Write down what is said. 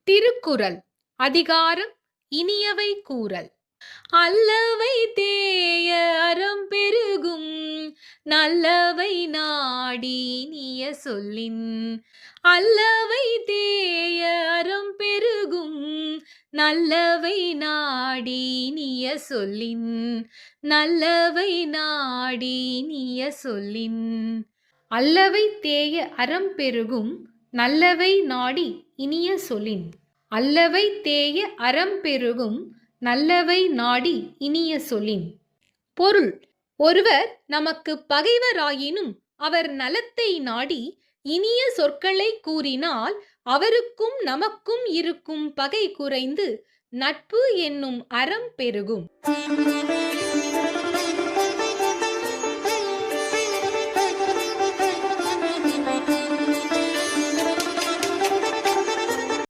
திருக்குறள் அதிகாரம் இனியவை கூறல். அல்லவை தேய அறம் பெருகும் நல்லவை நாடி இனிய சொல்லின். அல்லவை தேய அறம் பெருகும் நல்லவை நாடி இனிய சொல்லின். நல்லவை நாடி இனிய சொல்லின். அல்லவை தேய அறம் பெருகும் நல்லவை நாடி இனிய சொல்லின். அல்லவை தேய அறம் பெருகும் நல்லவை நாடி இனிய சொல்லின். பொருள்: ஒருவர் நமக்கு பகைவராயினும் அவர் நலத்தை நாடி இனிய சொற்களை கூறினால் அவருக்கும் நமக்கும் இருக்கும் பகை குறைந்து நட்பு என்னும் அறம் பெருகும்.